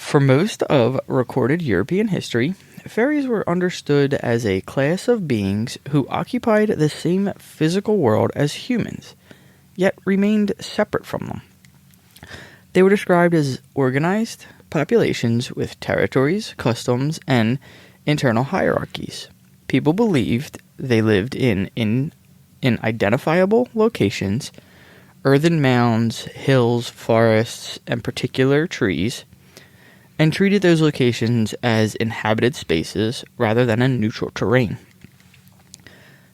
For most of recorded European history, fairies were understood as a class of beings who occupied the same physical world as humans, yet remained separate from them. They were described as organized populations with territories, customs, and internal hierarchies. People believed they lived in identifiable locations, earthen mounds, hills, forests, and particular trees, and treated those locations as inhabited spaces rather than a neutral terrain.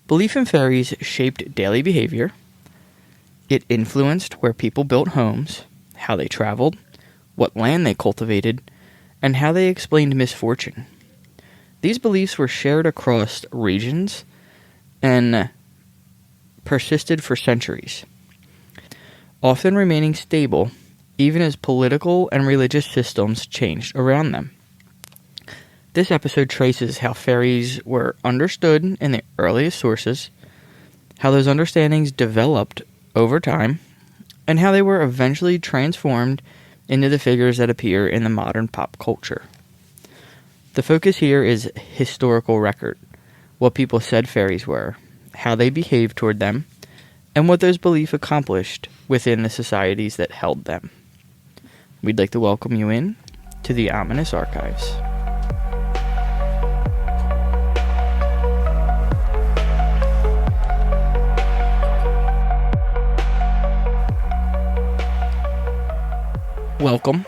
Belief in fairies shaped daily behavior. It influenced where people built homes, how they traveled, what land they cultivated, and how they explained misfortune. These beliefs were shared across regions and persisted for centuries, often remaining stable even as political and religious systems changed around them. This episode traces how fairies were understood in the earliest sources, how those understandings developed over time, and how they were eventually transformed into the figures that appear in the modern pop culture. The focus here is historical record, what people said fairies were, how they behaved toward them, and what those beliefs accomplished within the societies that held them. We'd like to welcome you in to the Ominous Archives. Welcome.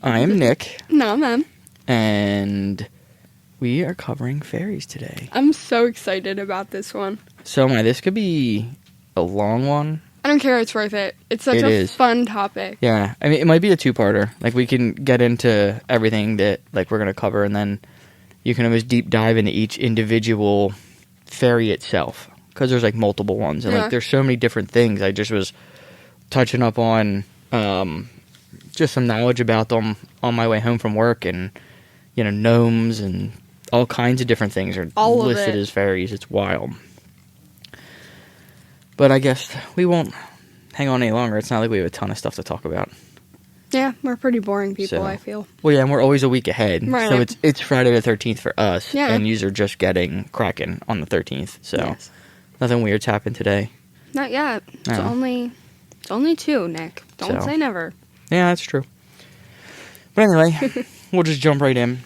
I am Nick. No, I'm Em. And we are covering fairies today. I'm so excited about this one. So am I. This could be a long one. I don't care, it's worth it. It's such a fun topic. Yeah, I mean, it might be a two-parter. Like, we can get into everything that, like, we're going to cover, and then you can always deep dive into each individual fairy itself. Because there's, like, multiple ones. And, like, there's so many different things. I just was touching up on just some knowledge about them on my way home from work. And, you know, gnomes and all kinds of different things are listed as fairies. It's wild. But I guess we won't hang on any longer. It's not like we have a ton of stuff to talk about. Yeah, we're pretty boring people, I feel. Well, yeah, and we're always a week ahead. Right. So it's Friday the 13th for us. Yeah. And yous are just getting cracking on the 13th. So nothing weird's happened today. Not yet. No. It's only 2, Nick. Don't say never. Yeah, that's true. But anyway, we'll just jump right in.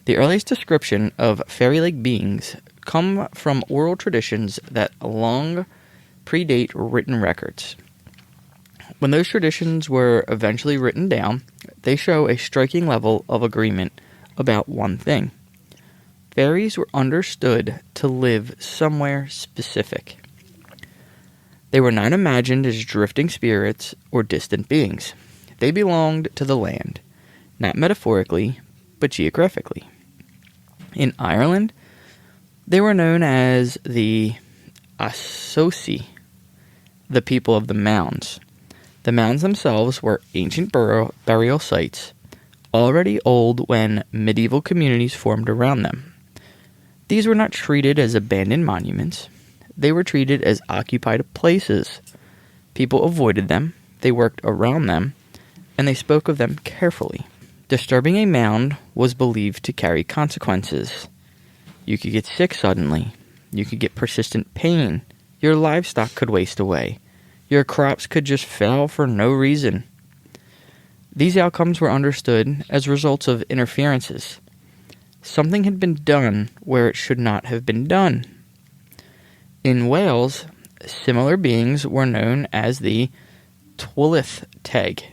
The earliest description of fairy-like beings come from oral traditions that long predate written records. When those traditions were eventually written down, they show a striking level of agreement about one thing. Fairies were understood to live somewhere specific. They were not imagined as drifting spirits or distant beings. They belonged to the land, not metaphorically, but geographically. In Ireland, they were known as the Associ, the people of the mounds. The mounds themselves were ancient burial sites, already old when medieval communities formed around them. These were not treated as abandoned monuments. They were treated as occupied places. People avoided them, they worked around them, and they spoke of them carefully. Disturbing a mound was believed to carry consequences. You could get sick suddenly. You could get persistent pain. Your livestock could waste away. Your crops could just fail for no reason. These outcomes were understood as results of interferences. Something had been done where it should not have been done. In Wales, similar beings were known as the Tylwyth Teg,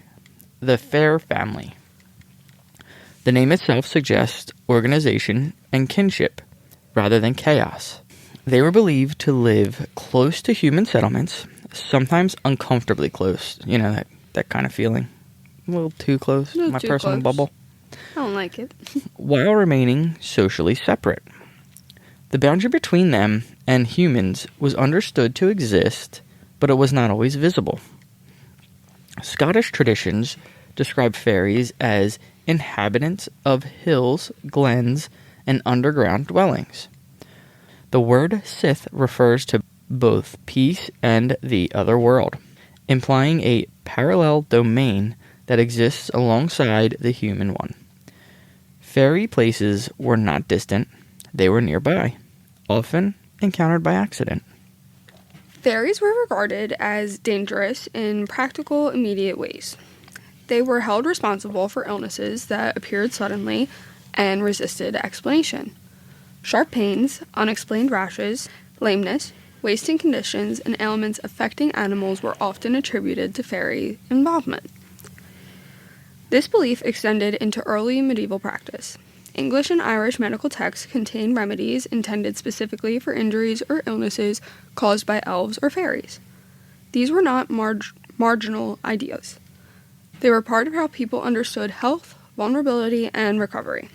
the fair family. The name itself suggests organization and kinship, rather than chaos. They were believed to live close to human settlements, sometimes uncomfortably close. You know, that kind of feeling. A little too close. My personal bubble. I don't like it. While remaining socially separate. The boundary between them and humans was understood to exist, but it was not always visible. Scottish traditions describe fairies as inhabitants of hills, glens, and underground dwellings. The word Sith refers to both peace and the other world, implying a parallel domain that exists alongside the human one. Fairy places were not distant, they were nearby, often encountered by accident. Fairies were regarded as dangerous in practical, immediate ways. They were held responsible for illnesses that appeared suddenly and resisted explanation. Sharp pains, unexplained rashes, lameness, wasting conditions, and ailments affecting animals were often attributed to fairy involvement. This belief extended into early medieval practice. English and Irish medical texts contain remedies intended specifically for injuries or illnesses caused by elves or fairies. These were not marginal ideas. They were part of how people understood health, vulnerability, and recovery.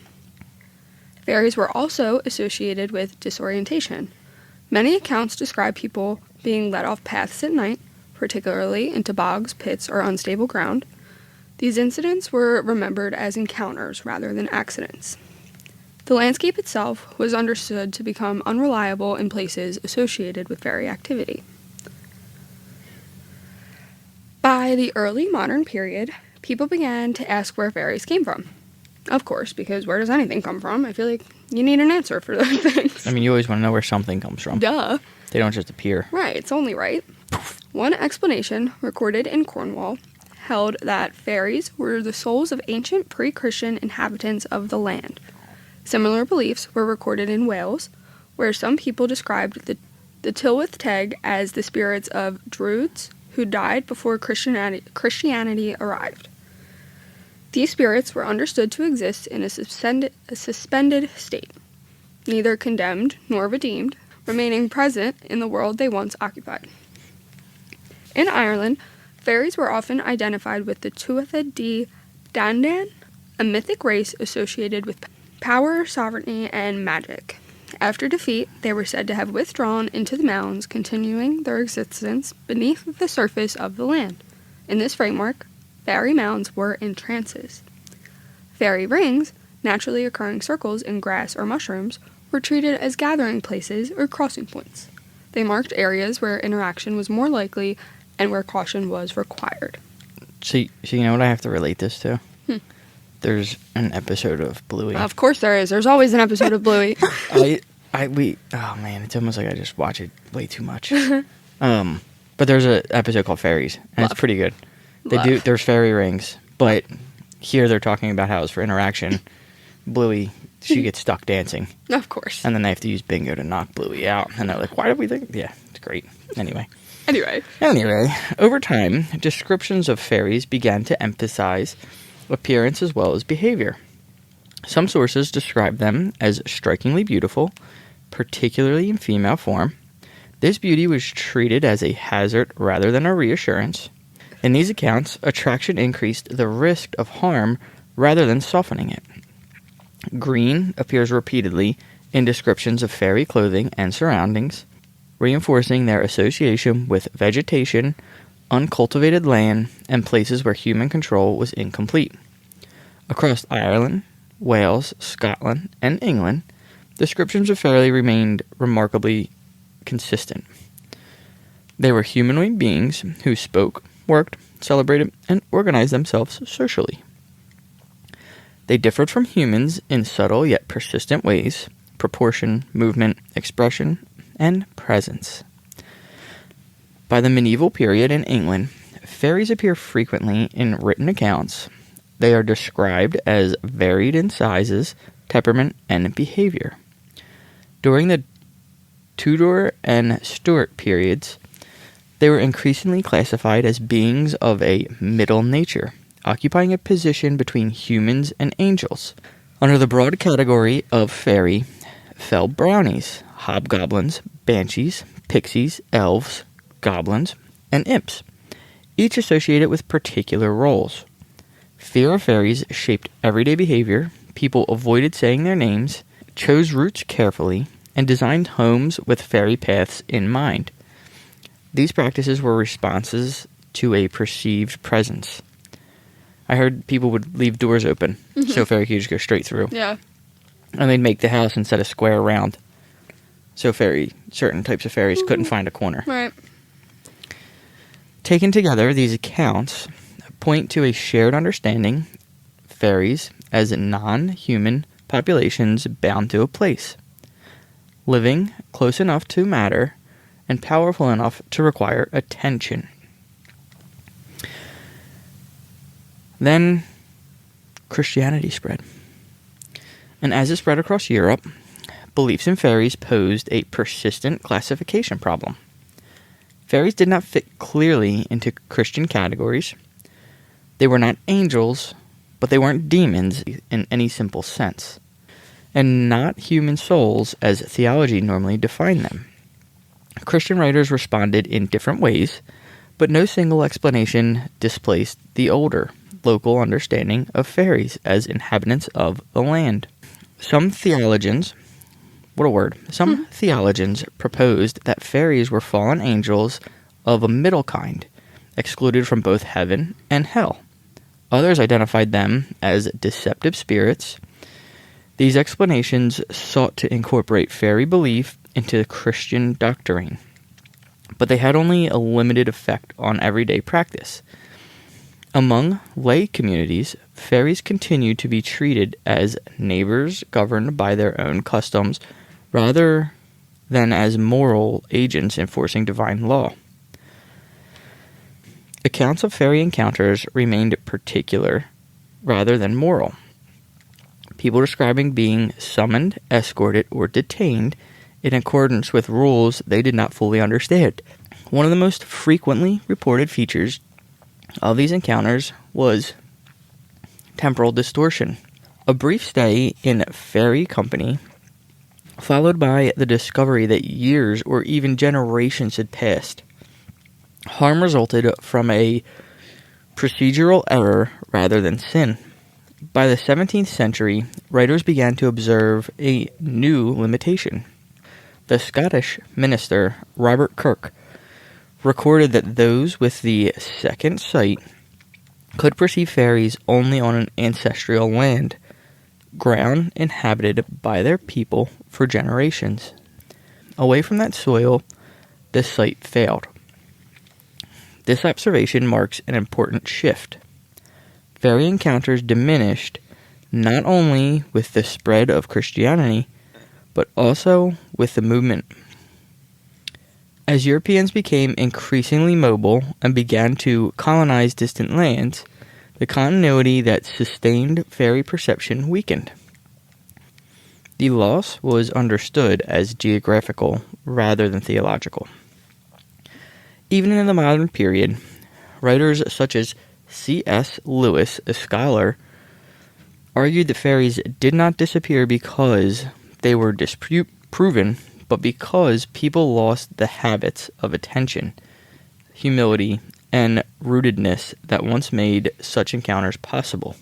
Fairies were also associated with disorientation. Many accounts describe people being led off paths at night, particularly into bogs, pits, or unstable ground. These incidents were remembered as encounters rather than accidents. The landscape itself was understood to become unreliable in places associated with fairy activity. By the early modern period, people began to ask where fairies came from. Of course, because where does anything come from? I feel like you need an answer for those things. I mean, you always want to know where something comes from. Duh. They don't just appear. Right, it's only right. One explanation, recorded in Cornwall, held that fairies were the souls of ancient pre-Christian inhabitants of the land. Similar beliefs were recorded in Wales, where some people described the Tylwyth Teg as the spirits of Druids who died before Christianity arrived. These spirits were understood to exist in a suspended state, neither condemned nor redeemed, remaining present in the world they once occupied. In Ireland, fairies were often identified with the Tuatha De Danann, a mythic race associated with power, sovereignty, and magic. After defeat, they were said to have withdrawn into the mounds, continuing their existence beneath the surface of the land. In this framework, fairy mounds were in trances. Fairy rings, naturally occurring circles in grass or mushrooms, were treated as gathering places or crossing points. They marked areas where interaction was more likely and where caution was required. So you know what I have to relate this to? There's an episode of Bluey. Of course there is. There's always an episode of Bluey. Oh man, it's almost like I just watch it way too much. But there's an episode called Fairies, and it's pretty good. There's fairy rings, but here they're talking about how it's for interaction. Bluey, she gets stuck dancing. Of course. And then they have to use bingo to knock Bluey out. And they're like, why did we think? Yeah, it's great. Anyway, over time, descriptions of fairies began to emphasize appearance as well as behavior. Some sources describe them as strikingly beautiful, particularly in female form. This beauty was treated as a hazard rather than a reassurance. In these accounts, attraction increased the risk of harm rather than softening it. Green appears repeatedly in descriptions of fairy clothing and surroundings, reinforcing their association with vegetation, uncultivated land, and places where human control was incomplete. Across Ireland, Wales, Scotland, and England, descriptions of fairy remained remarkably consistent. They were humanoid beings who spoke, worked, celebrated, and organized themselves socially. They differed from humans in subtle yet persistent ways: proportion, movement, expression, and presence. By the medieval period in England, fairies appear frequently in written accounts. They are described as varied in sizes, temperament, and behavior. During the Tudor and Stuart periods, they were increasingly classified as beings of a middle nature, occupying a position between humans and angels. Under the broad category of fairy fell brownies, hobgoblins, banshees, pixies, elves, goblins, and imps, each associated with particular roles. Fear of fairies shaped everyday behavior. People avoided saying their names, chose routes carefully, and designed homes with fairy paths in mind. These practices were responses to a perceived presence. I heard people would leave doors open so a fairy could just go straight through. Yeah. And they'd make the house instead of square round, so certain types of fairies couldn't find a corner. Right. Taken together, these accounts point to a shared understanding, fairies as non-human populations bound to a place, living close enough to matter and powerful enough to require attention. Then Christianity spread. And as it spread across Europe, beliefs in fairies posed a persistent classification problem. Fairies did not fit clearly into Christian categories. They were not angels, but they weren't demons in any simple sense, and not human souls as theology normally defined them. Christian writers responded in different ways, but no single explanation displaced the older, local understanding of fairies as inhabitants of the land. Some theologians proposed that fairies were fallen angels of a middle kind, excluded from both heaven and hell. Others identified them as deceptive spirits. These explanations sought to incorporate fairy belief into Christian doctrine, but they had only a limited effect on everyday practice. Among lay communities, fairies continued to be treated as neighbors governed by their own customs rather than as moral agents enforcing divine law. Accounts of fairy encounters remained particular rather than moral. People describing being summoned, escorted, or detained in accordance with rules they did not fully understand. One of the most frequently reported features of these encounters was temporal distortion. A brief stay in fairy company, followed by the discovery that years or even generations had passed. Harm resulted from a procedural error rather than sin. By the 17th century, writers began to observe a new limitation. The Scottish minister Robert Kirk recorded that those with the second sight could perceive fairies only on an ancestral land, ground inhabited by their people for generations. Away from that soil, the sight failed. This observation marks an important shift. Fairy encounters diminished not only with the spread of Christianity, but also with the movement. As Europeans became increasingly mobile and began to colonize distant lands, the continuity that sustained fairy perception weakened. The loss was understood as geographical rather than theological. Even in the modern period, writers such as C.S. Lewis, a scholar, argued that fairies did not disappear because they were disproven, but because people lost the habits of attention, humility, and rootedness that once made such encounters possible.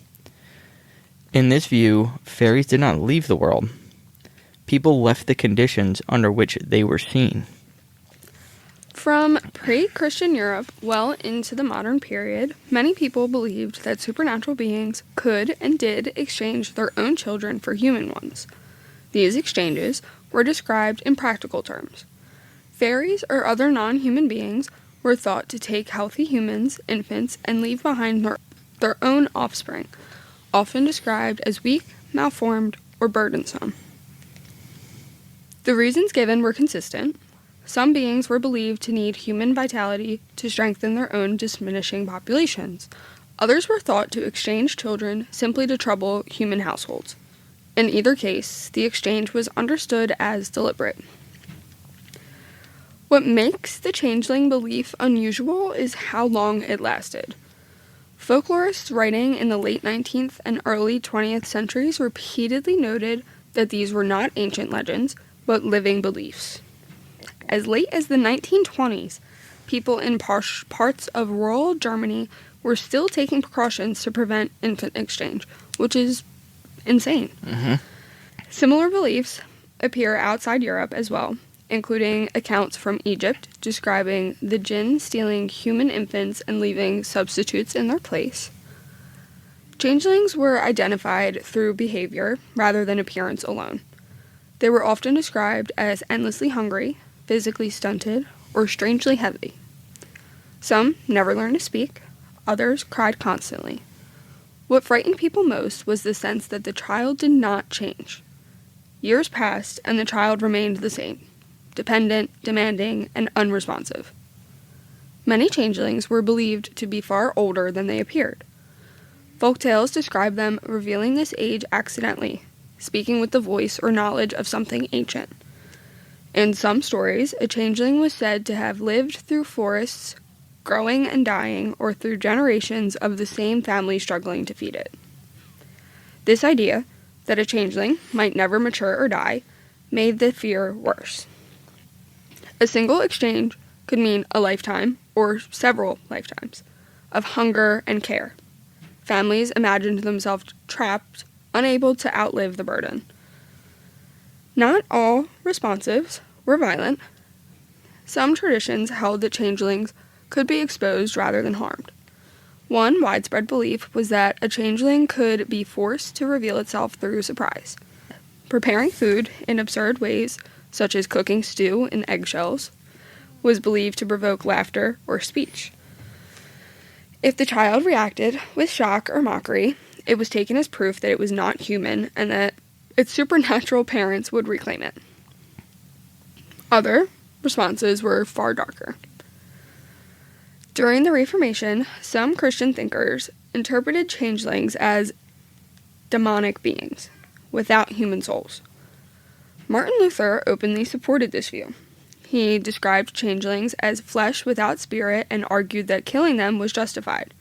In this view, fairies did not leave the world. People left the conditions under which they were seen. From pre-Christian Europe well into the modern period, many people believed that supernatural beings could and did exchange their own children for human ones. These exchanges were described in practical terms. Fairies or other non-human beings were thought to take healthy humans, infants, and leave behind their own offspring, often described as weak, malformed, or burdensome. The reasons given were consistent. Some beings were believed to need human vitality to strengthen their own diminishing populations. Others were thought to exchange children simply to trouble human households. In either case, the exchange was understood as deliberate. What makes the changeling belief unusual is how long it lasted. Folklorists writing in the late 19th and early 20th centuries repeatedly noted that these were not ancient legends, but living beliefs. As late as the 1920s, people in parts of rural Germany were still taking precautions to prevent infant exchange, which is insane. Mm-hmm. Similar beliefs appear outside Europe as well, including accounts from Egypt describing the jinn stealing human infants and leaving substitutes in their place. Changelings were identified through behavior rather than appearance alone. They were often described as endlessly hungry, physically stunted, or strangely heavy. Some never learned to speak, others cried constantly. What frightened people most was the sense that the child did not change. Years passed, and the child remained the same, dependent, demanding, and unresponsive. Many changelings were believed to be far older than they appeared. Folktales describe them revealing this age accidentally, speaking with the voice or knowledge of something ancient. In some stories, a changeling was said to have lived through forests, growing and dying, or through generations of the same family struggling to feed it. This idea, that a changeling might never mature or die, made the fear worse. A single exchange could mean a lifetime, or several lifetimes, of hunger and care. Families imagined themselves trapped, unable to outlive the burden. Not all responsives were violent. Some traditions held that changelings could be exposed rather than harmed. One widespread belief was that a changeling could be forced to reveal itself through surprise. Preparing food in absurd ways, such as cooking stew in eggshells, was believed to provoke laughter or speech. If the child reacted with shock or mockery, it was taken as proof that it was not human and that its supernatural parents would reclaim it. Other responses were far darker. During the Reformation, some Christian thinkers interpreted changelings as demonic beings, without human souls. Martin Luther openly supported this view. He described changelings as flesh without spirit and argued that killing them was justified.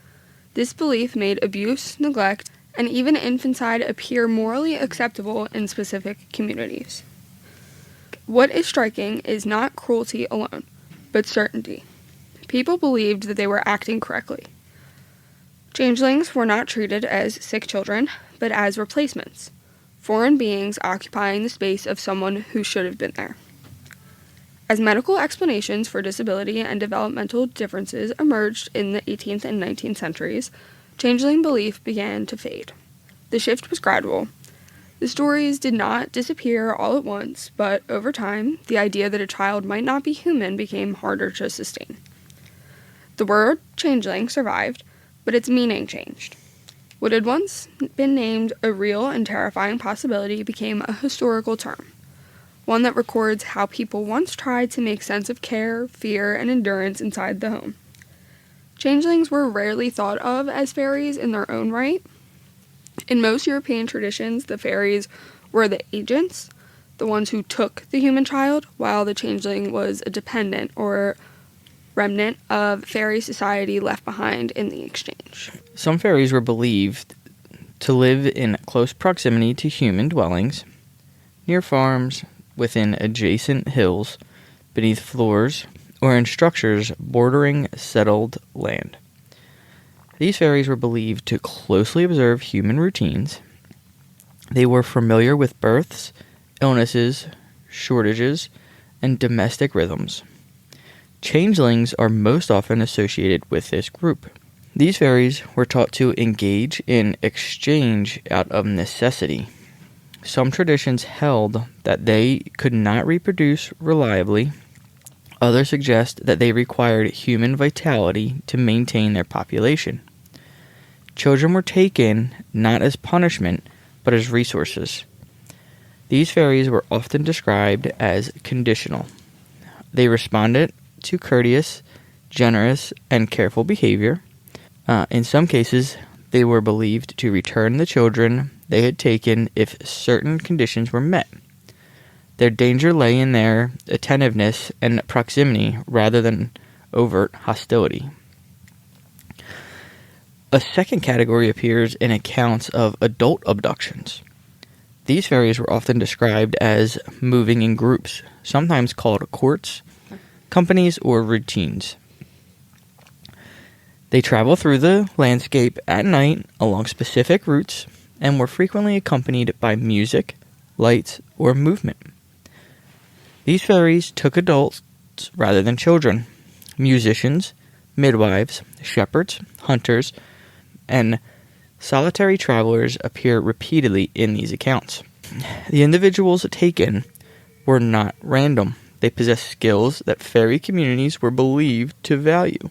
This belief made abuse, neglect, and even infanticide appear morally acceptable in specific communities. What is striking is not cruelty alone, but certainty. People believed that they were acting correctly. Changelings were not treated as sick children, but as replacements, foreign beings occupying the space of someone who should have been there. As medical explanations for disability and developmental differences emerged in the 18th and 19th centuries, changeling belief began to fade. The shift was gradual. The stories did not disappear all at once, but over time, the idea that a child might not be human became harder to sustain. The word changeling survived, but its meaning changed. What had once been named a real and terrifying possibility became a historical term, one that records how people once tried to make sense of care, fear, and endurance inside the home. Changelings were rarely thought of as fairies in their own right. In most European traditions, the fairies were the agents, the ones who took the human child, while the changeling was a dependent or remnant of fairy society left behind in the exchange. Some fairies were believed to live in close proximity to human dwellings, near farms, within adjacent hills, beneath floors, or in structures bordering settled land. These fairies were believed to closely observe human routines. They were familiar with births, illnesses, shortages, and domestic rhythms. Changelings are most often associated with this group. These fairies were taught to engage in exchange out of necessity. Some traditions held that they could not reproduce reliably. Others suggest that they required human vitality to maintain their population. Children were taken not as punishment, but as resources. These fairies were often described as conditional. They responded to courteous, generous, and careful behavior. In some cases, they were believed to return the children they had taken if certain conditions were met. Their danger lay in their attentiveness and proximity rather than overt hostility. A second category appears in accounts of adult abductions. These fairies were often described as moving in groups, sometimes called courts, companies, or routines. They travel through the landscape at night along specific routes and were frequently accompanied by music, lights, or movement. These fairies took adults rather than children. Musicians, midwives, shepherds, hunters, and solitary travelers appear repeatedly in these accounts. The individuals taken were not random. They possessed skills that fairy communities were believed to value: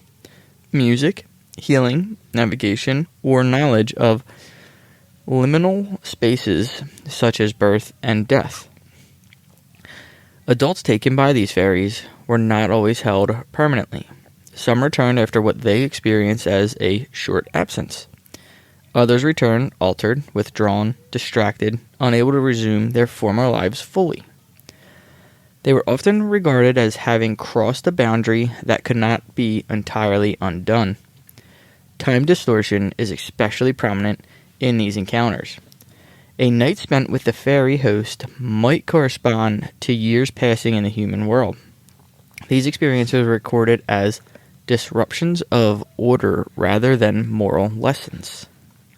music, healing, navigation, or knowledge of liminal spaces such as birth and death. Adults taken by these fairies were not always held permanently. Some returned after what they experienced as a short absence. Others returned altered, withdrawn, distracted, unable to resume their former lives fully. They were often regarded as having crossed a boundary that could not be entirely undone. Time distortion is especially prominent in these encounters. A night spent with the fairy host might correspond to years passing in the human world. These experiences are recorded as disruptions of order rather than moral lessons.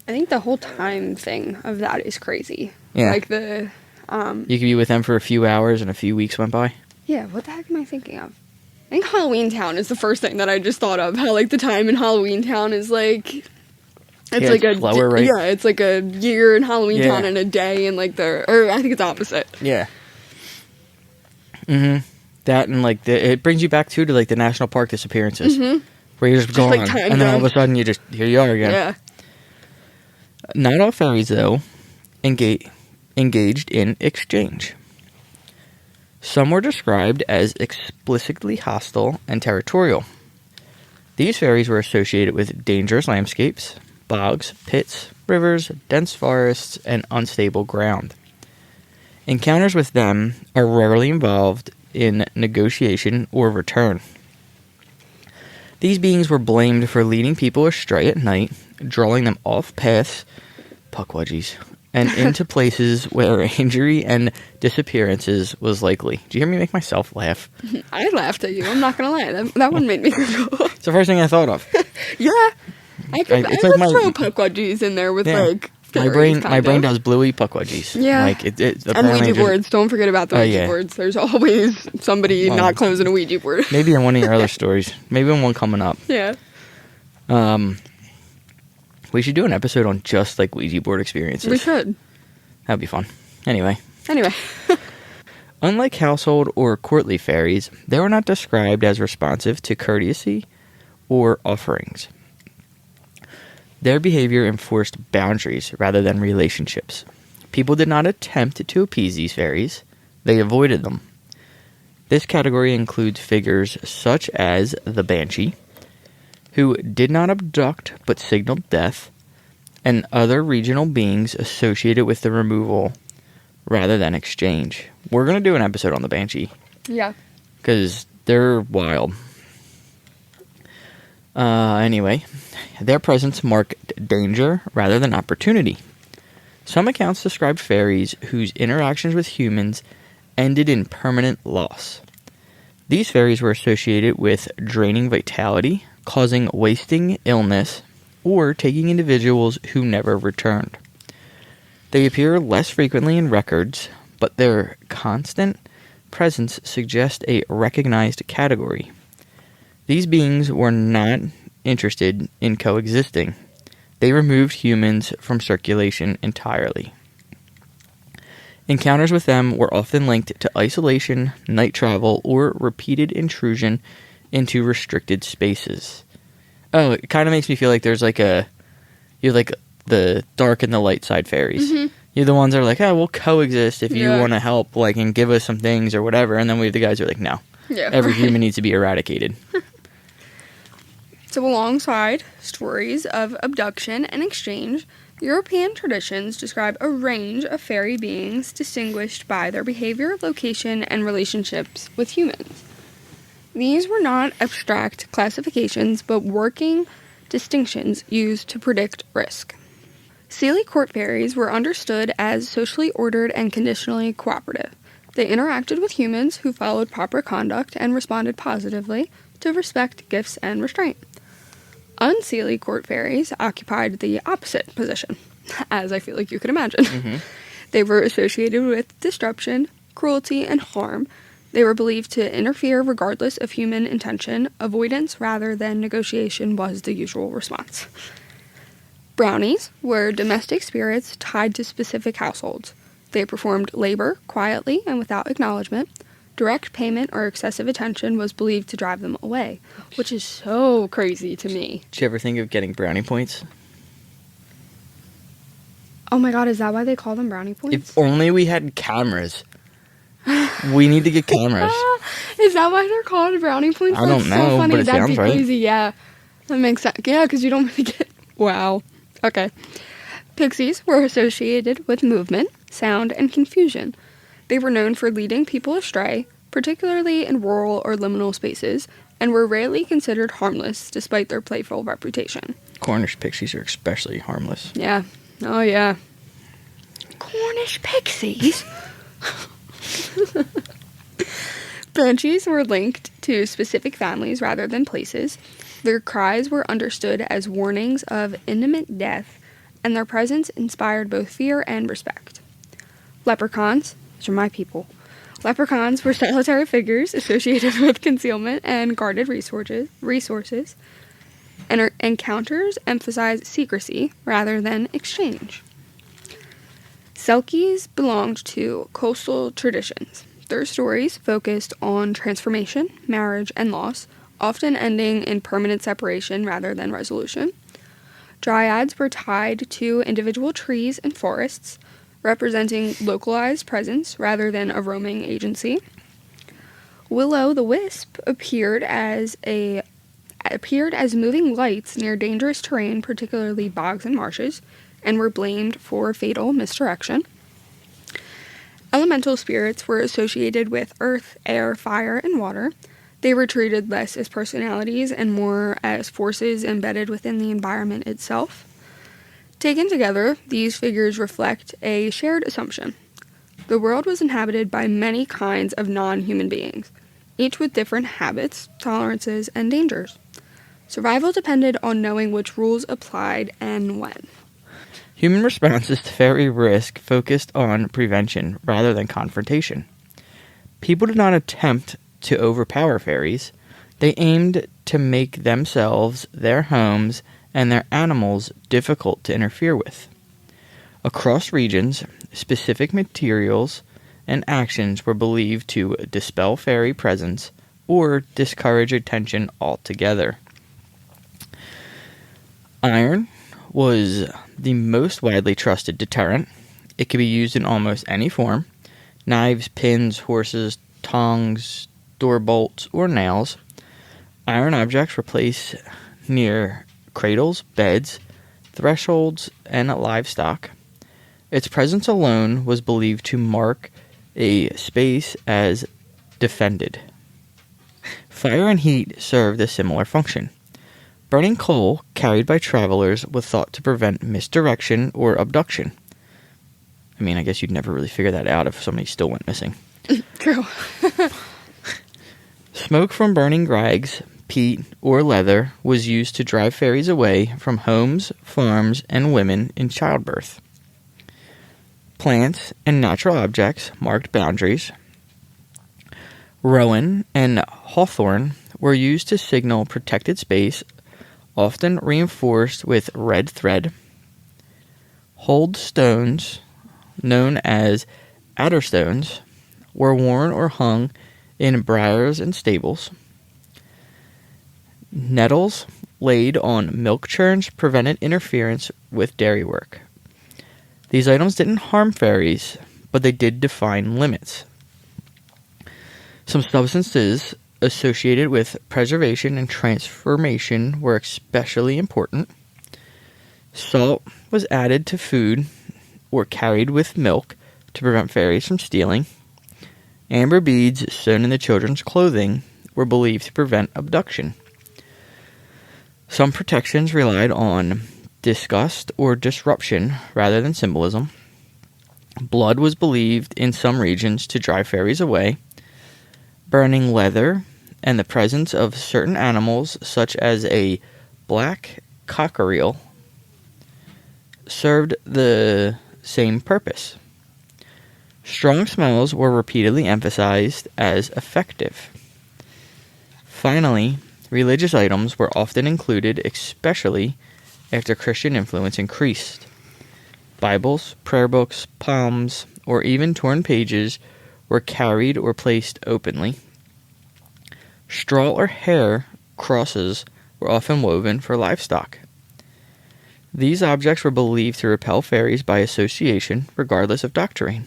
I think the whole time thing of that is crazy. Yeah. Like the, You could be with them for a few hours and a few weeks went by. yeah, what the heck am I thinking of? I think Halloween Town is the first thing that I just thought of. How, like, the time in Halloween Town is, like, it's Yeah, like it's a, slower, right? yeah, it's like a year in Halloween Yeah. Town and a day in, like, or I think it's opposite. Yeah. Mm-hmm. That and, like, it brings you back, too, to, like, the national park disappearances. Mm-hmm. Where you're just gone. like, time and then all of a gone. sudden, here you are again. Yeah. Not all fairies, though, engaged in exchange. Some were described as explicitly hostile and territorial. These fairies were associated with dangerous landscapes, bogs, pits, rivers, dense forests, and unstable ground. Encounters with them are rarely involved in negotiation or return. These beings were blamed for leading people astray at night, drawing them off paths, puckwudgies, and into places where injury and disappearances was likely. Do you hear me make myself laugh? I laughed at you. I'm not gonna lie. That one made me giggle. It's the first thing I thought of. Yeah. I could It's like throw puckwudgies in there with, Yeah. like, My fairies, brain kind of. does bluey puckwudgies. Yeah. Like And apparently Ouija just- boards. Don't forget about the Oh, Ouija yeah. boards. There's always somebody Well, not closing a Ouija board. Maybe in one of your other stories. Maybe in one coming up. Yeah. We should do an episode on just like Ouija board experiences. We should. That'd be fun. Anyway. Anyway. Unlike household or courtly fairies, they were not described as responsive to courtesy or offerings. Their behavior enforced boundaries rather than relationships. People did not attempt to appease these fairies. They avoided them. This category includes figures such as the Banshee, who did not abduct but signaled death, and other regional beings associated with the removal rather than exchange. We're going to do an episode on the Banshee, Yeah. because they're wild. Anyway, their presence marked danger rather than opportunity. Some accounts describe fairies whose interactions with humans ended in permanent loss. These fairies were associated with draining vitality, causing wasting, illness, or taking individuals who never returned. They appear less frequently in records, but their constant presence suggests a recognized category. These beings were not interested in coexisting. They removed humans from circulation entirely. Encounters with them were often linked to isolation, night travel, or repeated intrusion into restricted spaces. Oh, it kind of makes me feel like there's like you're like the dark and the light side fairies. Mhm. You're the ones that are like, oh, we'll coexist if you Yeah. want to help, like, and give us some things or whatever. And then we have the guys who are like, no, Yeah. every human needs to be eradicated. So, alongside stories of abduction and exchange, European traditions describe a range of fairy beings distinguished by their behavior, location, and relationships with humans. These were not abstract classifications, but working distinctions used to predict risk. Seelie court fairies were understood as socially ordered and conditionally cooperative. They interacted with humans who followed proper conduct and responded positively to respect, gifts, and restraint. Unseelie court fairies occupied the opposite position, as I feel like you could imagine. Mm-hmm. They were associated with disruption, cruelty, and harm. They were believed to interfere regardless of human intention. Avoidance rather than negotiation was the usual response. Brownies were domestic spirits tied to specific households. They performed labor quietly and without acknowledgement. Direct payment or excessive attention was believed to drive them away, which is so crazy to me. Did you ever think of getting brownie points? Oh my god, is that why they call them brownie points? If only we had cameras. We need to get cameras. Is that why they're called brownie points? I don't know, so funny. but it That'd sounds be right. crazy. Yeah, that makes sense. Yeah, because you don't really get... Wow. Okay. Pixies were associated with movement, sound, and confusion. They were known for leading people astray, particularly in rural or liminal spaces, and were rarely considered harmless despite their playful reputation. Cornish pixies are especially harmless. Yeah. Oh, yeah. Cornish pixies? Banshees were linked to specific families rather than places. Their cries were understood as warnings of imminent death, and their presence inspired both fear and respect. Leprechauns, these are my people. Leprechauns were solitary figures associated with concealment and guarded resources, and encounters emphasized secrecy rather than exchange. Selkies belonged to coastal traditions. Their stories focused on transformation, marriage, and loss, often ending in permanent separation rather than resolution. Dryads were tied to individual trees and forests, representing localized presence rather than a roaming agency. Will-o'-the-wisp appeared as moving lights near dangerous terrain, particularly bogs and marshes, and were blamed for fatal misdirection. Elemental spirits were associated with earth, air, fire, and water. They were treated less as personalities and more as forces embedded within the environment itself. Taken together, these figures reflect a shared assumption. The world was inhabited by many kinds of non-human beings, each with different habits, tolerances, and dangers. Survival depended on knowing which rules applied and when. Human responses to fairy risk focused on prevention rather than confrontation. People did not attempt to overpower fairies. They aimed to make themselves, their homes, and their animals difficult to interfere with. Across regions, specific materials and actions were believed to dispel fairy presence or discourage attention altogether. Iron was the most widely trusted deterrent. It could be used in almost any form. Knives, pins, horses, tongs, door bolts, or nails. Iron objects were placed near cradles, beds, thresholds, and livestock. Its presence alone was believed to mark a space as defended. Fire and heat served a similar function. Burning coal carried by travelers was thought to prevent misdirection or abduction. I mean, I guess you'd never really figure that out if somebody still went missing. True. Smoke from burning rags, peat, or leather was used to drive fairies away from homes, farms, and women in childbirth. Plants and natural objects marked boundaries. Rowan and hawthorn were used to signal protected space, often reinforced with red thread. Hold stones, known as adderstones, were worn or hung in briars and stables. Nettles laid on milk churns prevented interference with dairy work. These items didn't harm fairies, but they did define limits. Some substances associated with preservation and transformation were especially important. Salt was added to food or carried with milk to prevent fairies from stealing. Amber beads sewn in the children's clothing were believed to prevent abduction. Some protections relied on disgust or disruption rather than symbolism. Blood was believed in some regions to drive fairies away. Burning leather and the presence of certain animals, such as a black cockeriel, served the same purpose. Strong smells were repeatedly emphasized as effective. Finally, religious items were often included, especially after Christian influence increased. Bibles, prayer books, palms, or even torn pages were carried or placed openly. Straw or hair crosses were often woven for livestock. These objects were believed to repel fairies by association, regardless of doctrine.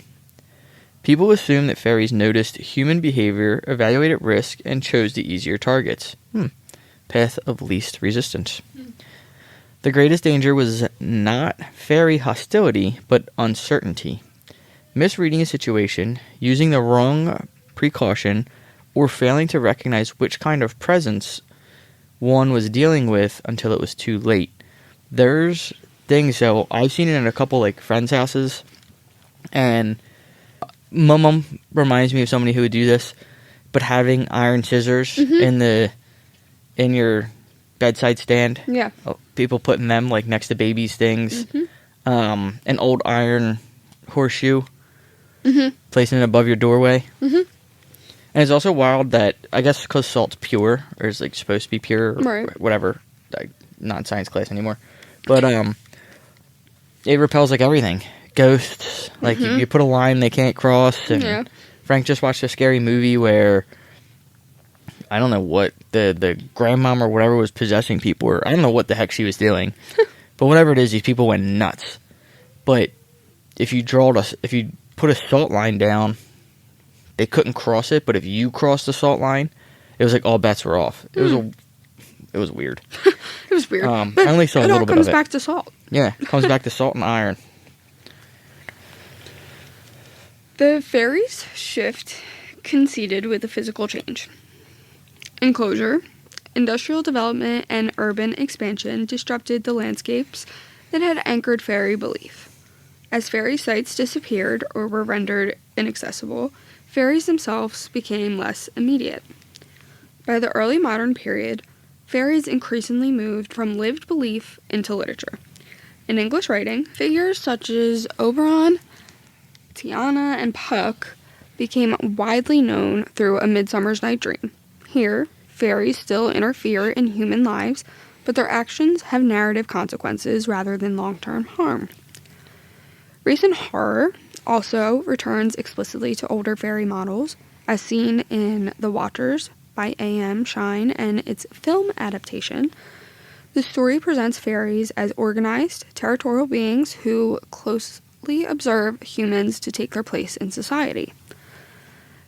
People assumed that fairies noticed human behavior, evaluated risk, and chose the easier targets. Path of least resistance. The greatest danger was not fairy hostility, but uncertainty. Misreading a situation, using the wrong precaution, or failing to recognize which kind of presence one was dealing with until it was too late. There's things, so I've seen it in a couple like friends' houses, and my mom reminds me of somebody who would do this, but having iron scissors in your bedside stand. Yeah. People putting them like next to babies' things. An old iron horseshoe, placing it above your doorway. And it's also wild that, I guess because salt's pure, or is like supposed to be pure, or Right. whatever, like, not science class anymore, but it repels like everything. Ghosts, like you put a line they can't cross, and Frank just watched a scary movie where, I don't know what, the grandmom or whatever was possessing people, or I don't know what the heck she was doing, but whatever it is, these people went nuts. But if you put a salt line down, they couldn't cross it, but if you crossed the salt line, it was like all bets were off. It was weird. It was weird. But I only saw a little bit of it. It all comes back to salt. Yeah, it comes back to salt and iron. The fairies' shift coincided with a physical change. Enclosure, industrial development, and urban expansion disrupted the landscapes that had anchored fairy belief. As fairy sites disappeared or were rendered inaccessible, fairies themselves became less immediate. By the early modern period, fairies increasingly moved from lived belief into literature. In English writing, figures such as Oberon, Tiana, and Puck became widely known through A Midsummer's Night Dream. Here, fairies still interfere in human lives, but their actions have narrative consequences rather than long-term harm. Recent horror also returns explicitly to older fairy models, as seen in The Watchers by A.M. Shine and its film adaptation. The story presents fairies as organized, territorial beings who closely observe humans to take their place in society.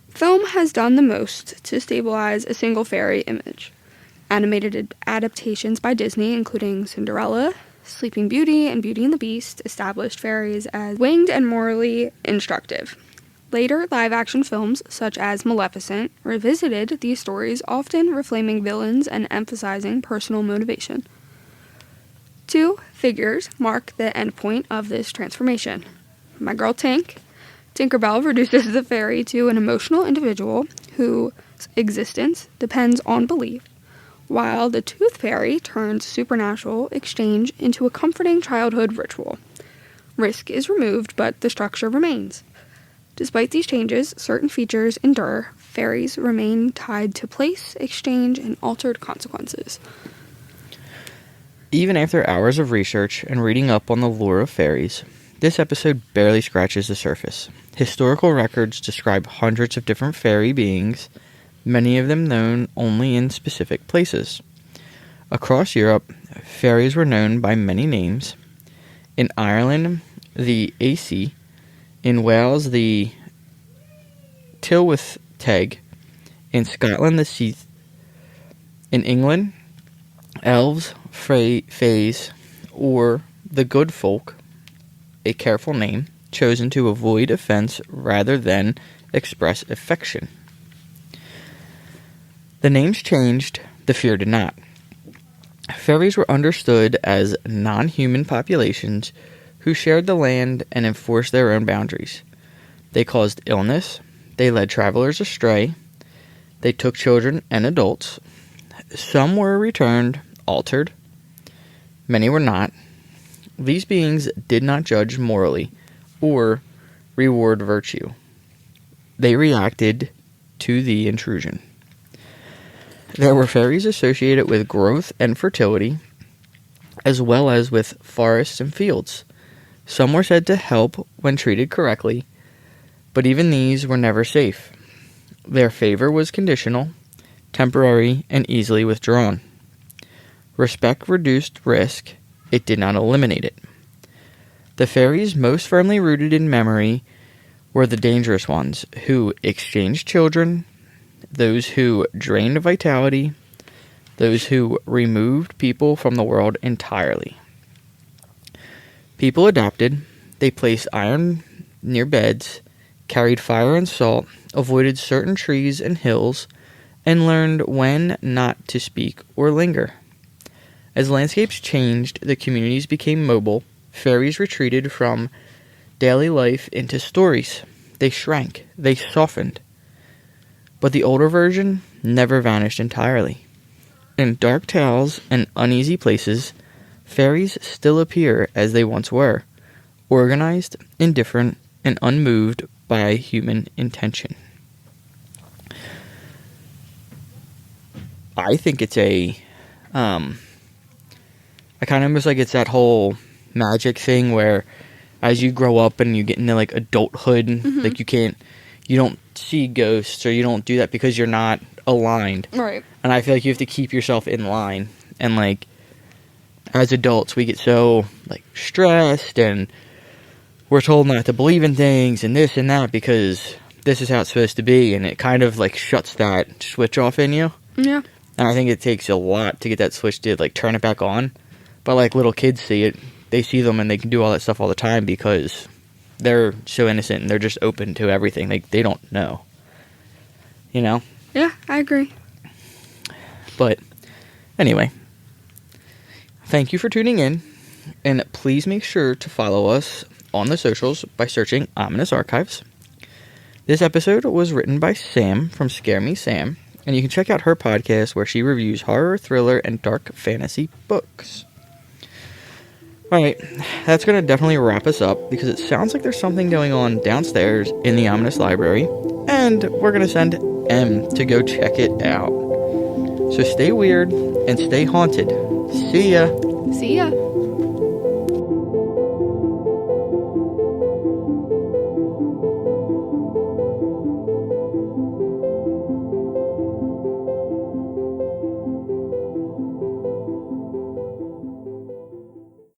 Film has done the most to stabilize a single fairy image. Animated adaptations by Disney, including Cinderella, Sleeping Beauty, and Beauty and the Beast, established fairies as winged and morally instructive. Later live-action films, such as Maleficent, revisited these stories, often reframing villains and emphasizing personal motivation. Two figures mark the endpoint of this transformation. My girl Tink. Tinkerbell reduces the fairy to an emotional individual whose existence depends on belief, while the Tooth Fairy turns supernatural exchange into a comforting childhood ritual. Risk is removed, but the structure remains. Despite these changes, certain features endure. Fairies remain tied to place, exchange, and altered consequences. Even after hours of research and reading up on the lore of fairies, this episode barely scratches the surface. Historical records describe hundreds of different fairy beings, many of them known only in specific places. Across Europe, fairies were known by many names. In Ireland, the Aesi. In Wales, the Tylwyth Teg. In Scotland, the Seath. In England, elves, fays, or the good folk, a careful name, chosen to avoid offense rather than express affection. The names changed, the fear did not. Fairies were understood as non-human populations who shared the land and enforced their own boundaries. They caused illness, they led travelers astray, they took children and adults. Some were returned, altered, many were not. These beings did not judge morally or reward virtue. They reacted to the intrusion. There were fairies associated with growth and fertility, as well as with forests and fields. Some were said to help when treated correctly. But even these were never safe. Their favor was conditional, temporary, and easily withdrawn. Respect reduced risk, it did not eliminate it. The fairies most firmly rooted in memory were the dangerous ones, who exchanged children, those who drained vitality, those who removed people from the world entirely. People adapted. They placed iron near beds, carried fire and salt, avoided certain trees and hills, and learned when not to speak or linger. As landscapes changed, the communities became mobile. Fairies retreated from daily life into stories. They shrank. They softened. But the older version never vanished entirely. In dark tales and uneasy places, fairies still appear as they once were, organized, indifferent, and unmoved by human intention. I think it's I kind of almost like it's that whole magic thing where as you grow up and you get into like adulthood, like you don't see ghosts or you don't do that because you're not aligned. Right. And I feel like you have to keep yourself in line. And like as adults, we get so like stressed and we're told not to believe in things and this and that because this is how it's supposed to be. And it kind of like shuts that switch off in you. Yeah. And I think it takes a lot to get that switch to like turn it back on. But like little kids see it, they see them and they can do all that stuff all the time because they're so innocent and they're just open to everything. Like they don't know. You know? Yeah, I agree. But anyway, thank you for tuning in. And please make sure to follow us on the socials by searching Ominous Archives. This episode was written by Sam from Scare Me Sam. And you can check out her podcast where she reviews horror, thriller, and dark fantasy books. Alright, that's going to definitely wrap us up because it sounds like there's something going on downstairs in the Ominous Library. And we're going to send M to go check it out. So stay weird and stay haunted. See ya! See ya!